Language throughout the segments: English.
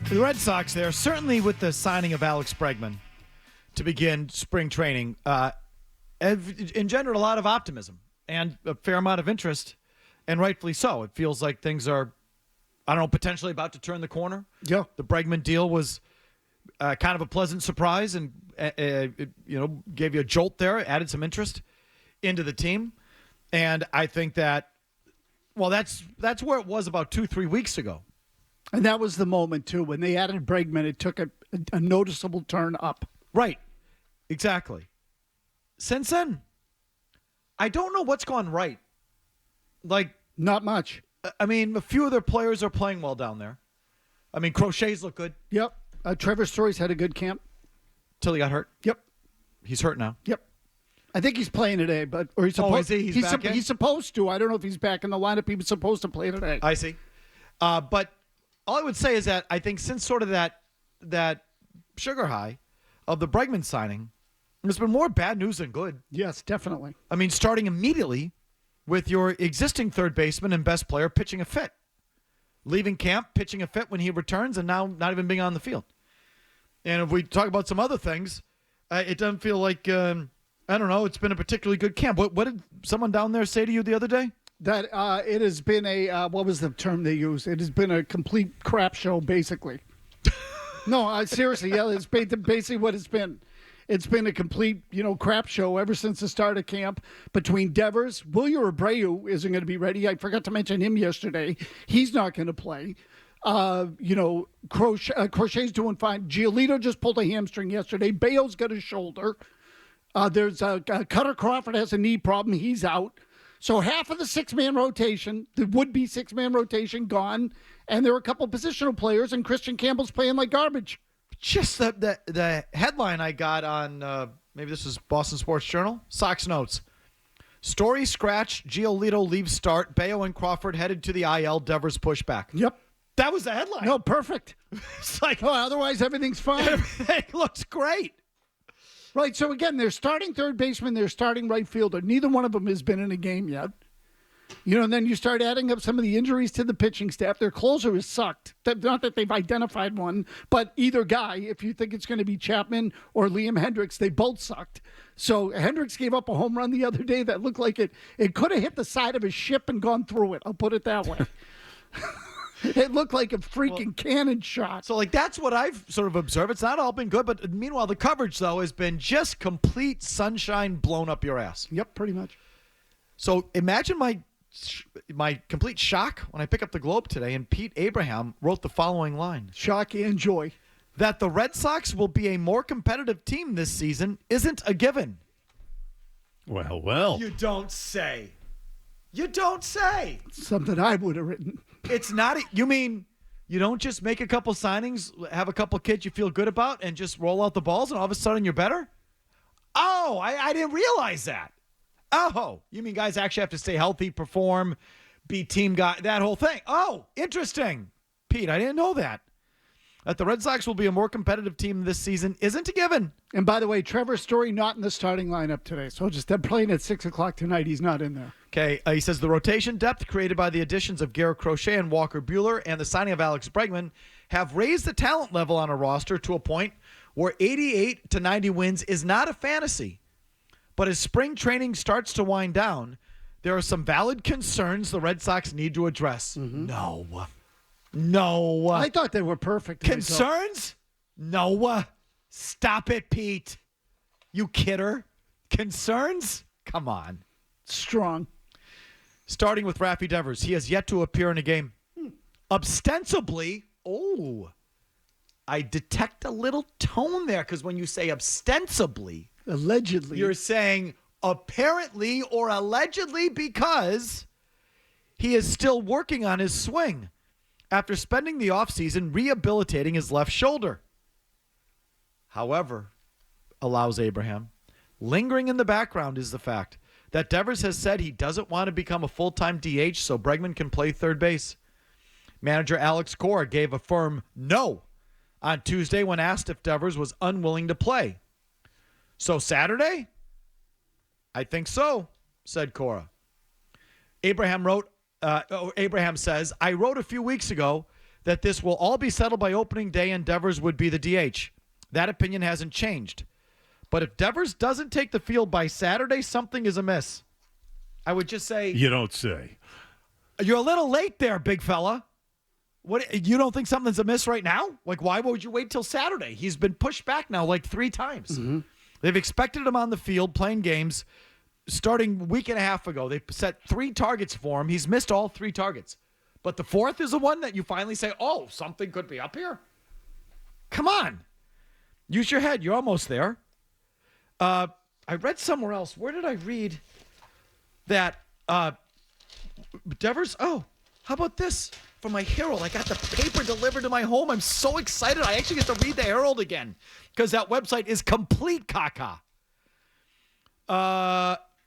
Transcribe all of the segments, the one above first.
The Red Sox there, certainly with the signing of Alex Bregman to begin spring training, have engendered a lot of optimism and a fair amount of interest, and rightfully so. It feels like things are, I don't know, potentially about to turn the corner. Yeah. The Bregman deal was kind of a pleasant surprise and, gave you a jolt there, added some interest into the team. And I think that, well, that's where it was about 2-3 weeks ago. And that was the moment, too. When they added Bregman, it took a noticeable turn up. Right. Exactly. Since then, I don't know what's gone right. Like, not much. I mean, a few of their players are playing well down there. I mean, Crochet's look good. Yep. Trevor Story's had a good camp. Till he got hurt. Yep. He's hurt now. Yep. I think he's playing today, he's supposed. Is he? He's back in? He's supposed to. I don't know if he's back in the lineup. He was supposed to play today. I see. But all I would say is that I think since sort of that sugar high of the Bregman signing, there's been more bad news than good. Yes, definitely. I mean, starting immediately with your existing third baseman and best player pitching a fit. Leaving camp, pitching a fit when he returns, and now not even being on the field. And if we talk about some other things, it doesn't feel like, I don't know, it's been a particularly good camp. What did someone down there say to you the other day? That it has been what was the term they used? It has been a complete crap show, basically. No, seriously, yeah, it's basically what it's been. It's been a complete, crap show ever since the start of camp between Devers. William Abreu isn't going to be ready. I forgot to mention him yesterday. He's not going to play. Crochet's doing fine. Giolito just pulled a hamstring yesterday. Bayo's got his shoulder. There's Cutter Crawford has a knee problem. He's out. So half of the six-man rotation, the would-be six-man rotation, gone. And there are a couple positional players, and Christian Campbell's playing like garbage. Just the headline I got on, maybe this is Boston Sports Journal, Sox Notes. Story scratch, Giolito leaves start, Bayo and Crawford headed to the IL, Devers pushback. Yep. That was the headline. No, perfect. It's like, otherwise everything's fine. Everything looks great. Right, so again, they're starting third baseman, they're starting right fielder. Neither one of them has been in a game yet. And then you start adding up some of the injuries to the pitching staff. Their closer has sucked. Not that they've identified one, but either guy, if you think it's going to be Chapman or Liam Hendricks, they both sucked. So Hendricks gave up a home run the other day that looked like it could have hit the side of a ship and gone through it. I'll put it that way. It looked like a freaking cannon shot. So, that's what I've sort of observed. It's not all been good, but meanwhile, the coverage, though, has been just complete sunshine blown up your ass. Yep, pretty much. So, imagine my complete shock when I pick up the Globe today and Pete Abraham wrote the following line. Shock and joy. That the Red Sox will be a more competitive team this season isn't a given. Well. You don't say. You don't say. Something I would have written. It's not. You mean you don't just make a couple signings, have a couple kids you feel good about, and just roll out the balls, and all of a sudden you're better? Oh, I didn't realize that. Oh, you mean guys actually have to stay healthy, perform, be team guy, that whole thing. Oh, interesting. Pete, I didn't know that. That the Red Sox will be a more competitive team this season isn't a given. And by the way, Trevor Story not in the starting lineup today. So they're playing at 6 o'clock tonight. He's not in there. Okay, he says the rotation depth created by the additions of Garrett Crochet and Walker Buehler and the signing of Alex Bregman have raised the talent level on a roster to a point where 88 to 90 wins is not a fantasy. But as spring training starts to wind down, there are some valid concerns the Red Sox need to address. Mm-hmm. No. I thought they were perfect. Concerns? No. Stop it, Pete. You kidder. Concerns? Come on. Strong. Starting with Rafi Devers. He has yet to appear in a game. Ostensibly, I detect a little tone there because when you say ostensibly, allegedly, you're saying apparently or allegedly because he is still working on his swing after spending the offseason rehabilitating his left shoulder. However, allows Abraham, lingering in the background is the fact that Devers has said he doesn't want to become a full-time DH so Bregman can play third base. Manager Alex Cora gave a firm no on Tuesday when asked if Devers was unwilling to play. So Saturday? I think so, said Cora. Abraham says, I wrote a few weeks ago that this will all be settled by opening day and Devers would be the DH. That opinion hasn't changed. But if Devers doesn't take the field by Saturday, something is amiss. I would just say... You don't say. You're a little late there, big fella. What? You don't think something's amiss right now? Like, why would you wait till Saturday? He's been pushed back now like 3 times. Mm-hmm. They've expected him on the field playing games starting a week and a half ago. They set 3 targets for him. He's missed all 3 targets. But the 4th is the one that you finally say, oh, something could be up here. Come on. Use your head. You're almost there. I read somewhere else. Where did I read that Devers? Oh, how about this from my Herald? I got the paper delivered to my home. I'm so excited. I actually get to read the Herald again because that website is complete caca.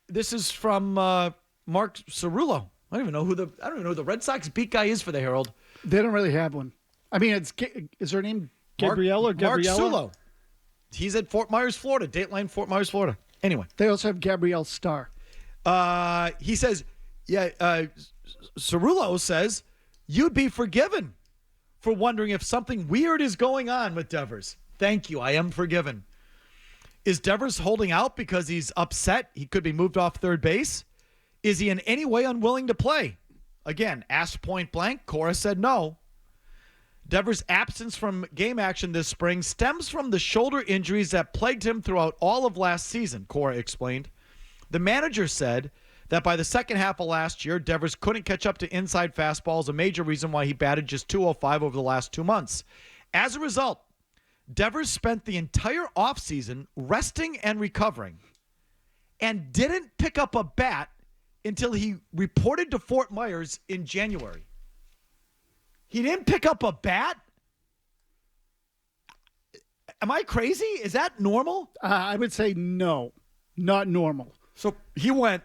This is from Mark Cerullo. I don't even know who the Red Sox beat guy is for the Herald. They don't really have one. I mean, is her name Gabrielle or Gabriella? Mark Cerullo. He's at Fort Myers, Florida. Dateline, Fort Myers, Florida. Anyway. They also have Gabrielle Starr. He says, Cerullo says, you'd be forgiven for wondering if something weird is going on with Devers. Thank you. I am forgiven. Is Devers holding out because he's upset he could be moved off third base? Is he in any way unwilling to play? Again, asked point blank, Cora said no. Devers' absence from game action this spring stems from the shoulder injuries that plagued him throughout all of last season, Cora explained. The manager said that by the second half of last year, Devers couldn't catch up to inside fastballs, a major reason why he batted just .205 over the last 2 months. As a result, Devers spent the entire offseason resting and recovering and didn't pick up a bat until he reported to Fort Myers in January. He didn't pick up a bat? Am I crazy? Is that normal? I would say no, not normal. So he went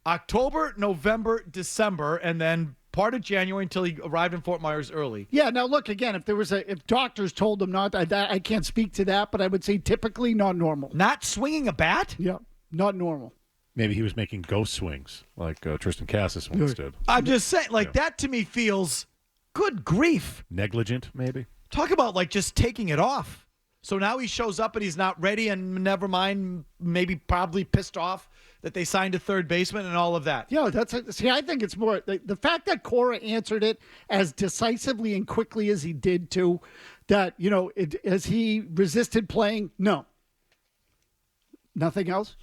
October, November, December, and then part of January until he arrived in Fort Myers early. Yeah, now look, again, if doctors told him not, I can't speak to that, but I would say typically not normal. Not swinging a bat? Yeah, not normal. Maybe he was making ghost swings like Tristan Cassis once did. I'm just saying, that to me feels, good grief. Negligent, maybe? Talk about, just taking it off. So now he shows up and he's not ready, and never mind, maybe probably pissed off that they signed a third baseman and all of that. Yeah, I think it's more the fact that Cora answered it as decisively and quickly as he did too, that, as he resisted playing, no. Nothing else?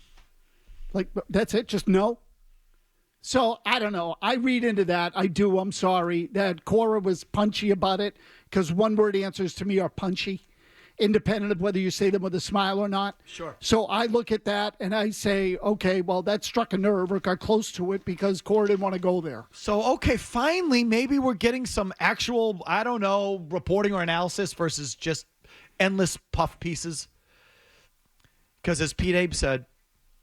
That's it? Just no? So, I don't know. I read into that. I do. I'm sorry that Cora was punchy about it because one-word answers to me are punchy, independent of whether you say them with a smile or not. Sure. So I look at that and I say, okay, well, that struck a nerve or got close to it because Cora didn't want to go there. So, okay, finally, maybe we're getting some actual, I don't know, reporting or analysis versus just endless puff pieces. Because as Pete Abe said,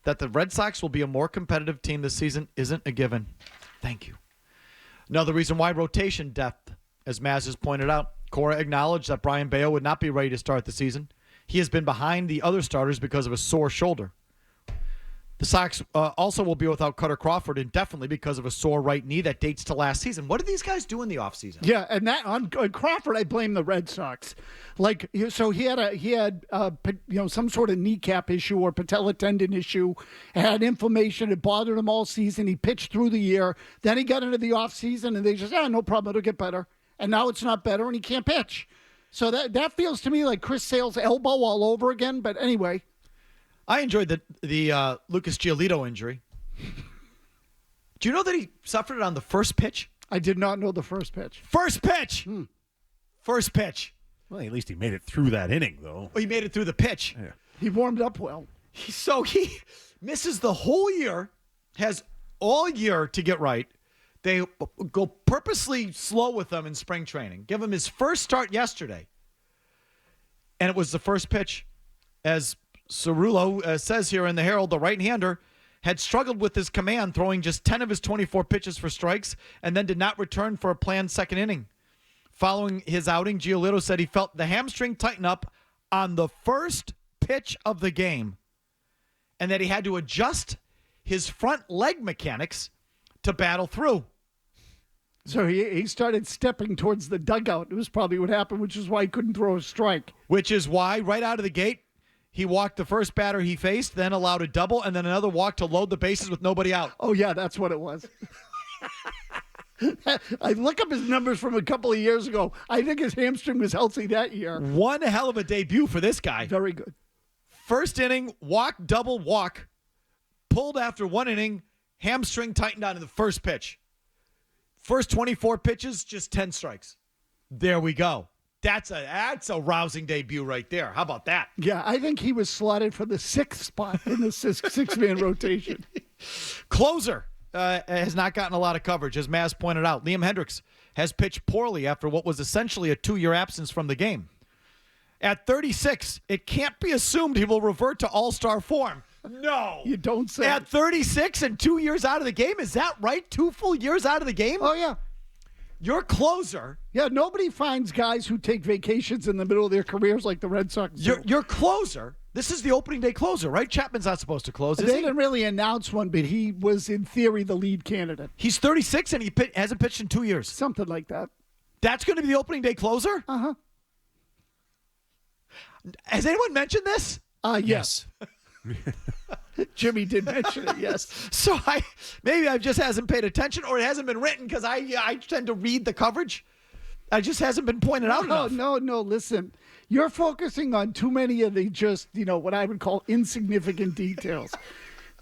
that the Red Sox will be a more competitive team this season isn't a given. Thank you. Another reason why rotation depth, as Mazz has pointed out. Cora acknowledged that Brian Bayo would not be ready to start the season. He has been behind the other starters because of a sore shoulder. The Sox also will be without Cutter Crawford indefinitely because of a sore right knee that dates to last season. What did these guys do in the offseason? Yeah, and that on Crawford, I blame the Red Sox. So he had some sort of kneecap issue or patella tendon issue, had inflammation. It bothered him all season. He pitched through the year. Then he got into the offseason, and they just, no problem, it'll get better. And now it's not better, and he can't pitch. So that feels to me like Chris Sale's elbow all over again. But anyway. I enjoyed the Lucas Giolito injury. Do you know that he suffered it on the first pitch? I did not know the first pitch. First pitch! First pitch. Well, at least he made it through that inning, though. Well, he made it through the pitch. Yeah. He warmed up well. So he misses the whole year, has all year to get right. They go purposely slow with him in spring training. Give him his first start yesterday. And it was the first pitch. As Cerullo says here in the Herald, the right-hander had struggled with his command, throwing just 10 of his 24 pitches for strikes, and then did not return for a planned second inning. Following his outing, Giolito said he felt the hamstring tighten up on the first pitch of the game, and that he had to adjust his front leg mechanics to battle through. So he started stepping towards the dugout. It was probably what happened, which is why he couldn't throw a strike. Which is why, right out of the gate, he walked the first batter he faced, then allowed a double, and then another walk to load the bases with nobody out. Oh, yeah, that's what it was. I look up his numbers from a couple of years ago. I think his hamstring was healthy that year. One hell of a debut for this guy. Very good. First inning, walk, double, walk. Pulled after one inning, hamstring tightened on in the first pitch. First 24 pitches, just 10 strikes. There we go. That's a rousing debut right there. How about that? Yeah, I think he was slotted for the sixth spot in the six-man rotation. Closer has not gotten a lot of coverage, as Mazz pointed out. Liam Hendriks has pitched poorly after what was essentially a 2-year absence from the game. At 36, it can't be assumed he will revert to all-star form. No. You don't say. At 36 and 2 years out of the game? Is that right? 2 full years out of the game? Oh, yeah. Your closer. Yeah, nobody finds guys who take vacations in the middle of their careers like the Red Sox do. Your closer. This is the opening day closer, right? Chapman's not supposed to close, is They he? didn't really announce one, but he was, in theory, the lead candidate. He's 36 and he hasn't pitched in 2 years. Something like that. That's going to be the opening day closer? Uh-huh. Has anyone mentioned this? Yes. Jimmy did mention it, yes. So maybe I just hasn't paid attention, or it hasn't been written because I tend to read the coverage. It just hasn't been pointed out enough. No, listen. You're focusing on too many of the just, what I would call insignificant details.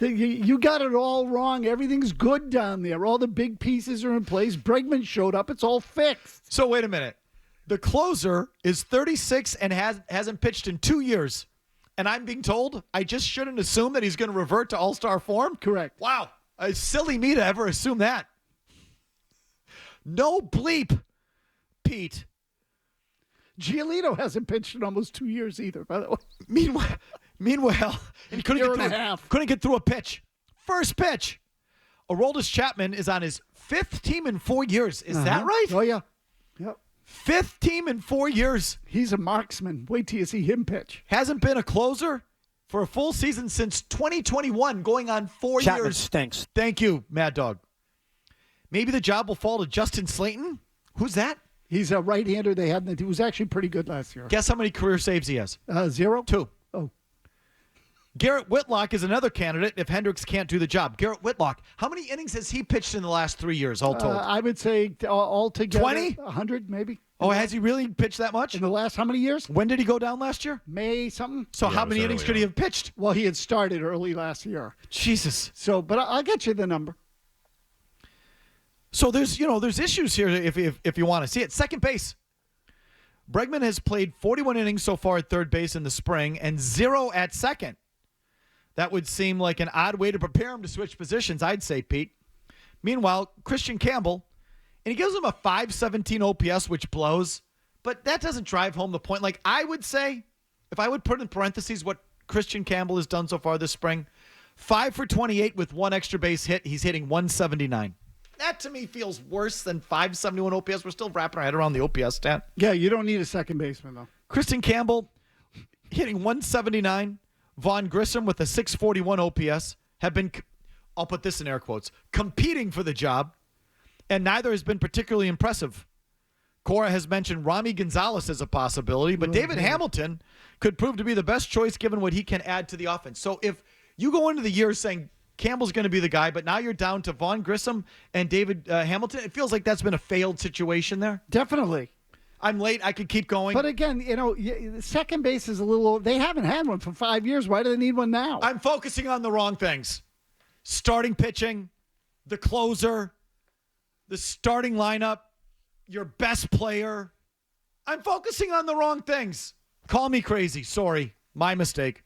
You got it all wrong. Everything's good down there. All the big pieces are in place. Bregman showed up. It's all fixed. So wait a minute. The closer is 36 and hasn't pitched in 2 years. And I'm being told I just shouldn't assume that he's going to revert to all-star form? Correct. Wow. It's silly me to ever assume that. No bleep, Pete. Giolito hasn't pitched in almost 2 years either, by the way. Meanwhile, and he couldn't get through a pitch. First pitch. Aroldis Chapman is on his 5th team in 4 years. Is that right? Oh, yeah. Yep. 5th team in 4 years. He's a marksman. Wait till you see him pitch. Hasn't been a closer for a full season since 2021, going on 4 Chapman years. stinks. Thank you, Mad Dog. Maybe the job will fall to Justin Slayton. Who's that? He's a right-hander they had. He was actually pretty good last year. Guess how many career saves he has? 0? 2. Oh. Garrett Whitlock is another candidate if Hendricks can't do the job. Garrett Whitlock, how many innings has he pitched in the last 3 years, all told? I would say altogether 20? 100 maybe. Oh, has he really pitched that much? In the last how many years? When did he go down last year? May something. So Yeah, how it was many innings early could he on. have pitched? Well, he had started early last year. Jesus. So, but I'll get you the number. So there's issues here if you want to see it. Second base. Bregman has played 41 innings so far at third base in the spring and 0 at second. That would seem like an odd way to prepare him to switch positions, I'd say, Pete. Meanwhile, Christian Campbell, and he gives him a 517 OPS, which blows, but that doesn't drive home the point. Like I would say, if I would put in parentheses what Christian Campbell has done so far this spring, 5 for 28 with 1 extra base hit. He's hitting 179. That to me feels worse than 571 OPS. We're still wrapping our head around the OPS stat. Yeah, you don't need a second baseman, though. Christian Campbell hitting 179. Vaughn Grissom with a 641 OPS have been, I'll put this in air quotes, competing for the job, and neither has been particularly impressive. Cora has mentioned Rami Gonzalez as a possibility, but David Hamilton could prove to be the best choice given what he can add to the offense. So if you go into the year saying Campbell's going to be the guy, but now you're down to Vaughn Grissom and David Hamilton, it feels like that's been a failed situation there. Definitely. I'm late. I could keep going. But again, second base is a little. They haven't had one for 5 years. Why do they need one now? I'm focusing on the wrong things. Starting pitching, the closer, the starting lineup, your best player. I'm focusing on the wrong things. Call me crazy. Sorry. My mistake.